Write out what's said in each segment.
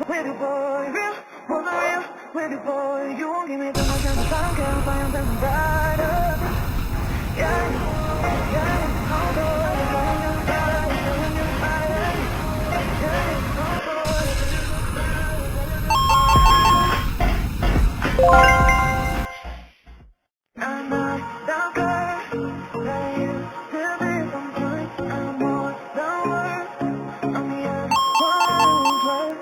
with you, boy, real, more than real, with you, boy. You won't give me too much chance, I don't care if I am something brighter. Yeah, yeah, oh boy, you're going on fire, you're going on fire. Yeah, oh boy, I'm not that girl that used to be some point. I'm more than words. I'm the other one love.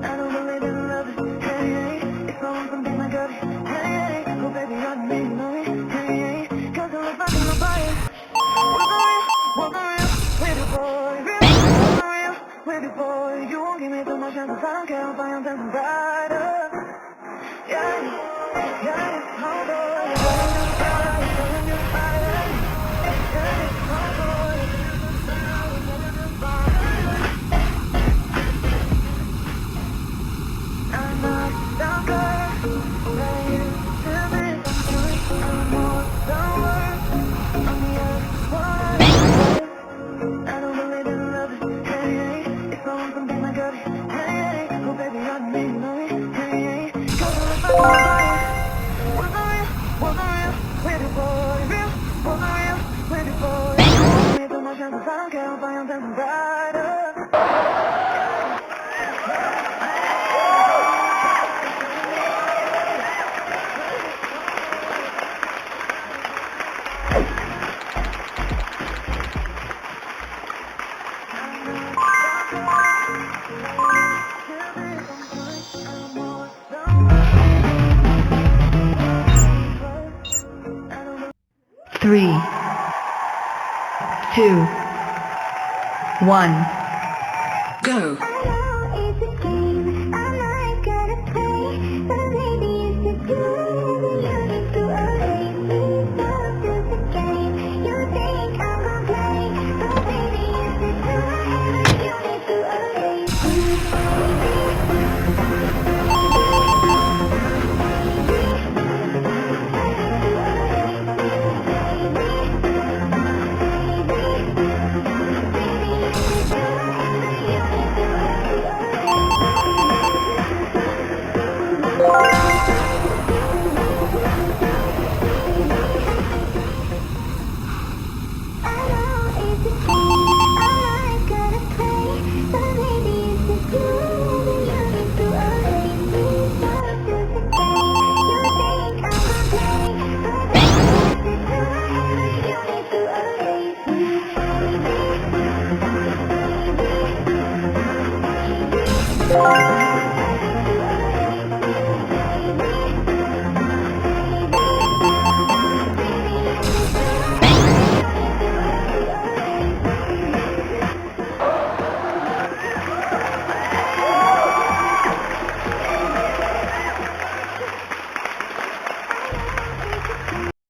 I don't believe in love. Hey, hey, if I want something I got it. Hey, hey, oh baby, I need you know it. Hey, hey, 'cause I look back in my body. Was I real? With you, boy, real? Was I real? With you, boy? You won't give me too much chance, I don't care if I am something brighter. Yeah, yeah, oh boy, you're going on fire, you're going on fire. Yeah, oh boy, I'm not that girl that used to be some point. I'm more than words. I'm the other one. I don't believe in love. Hey, hey, if I want something I got it. Hey, hey, oh baby, I need you know it. Hey, hey, 'cause I look back in my body. Was I real? Was I real? With you, boy, real? Was I real? With you, boy? You won't give me too much chance, I don't care if I am something brighter. 3, 2, 1, go. Bye.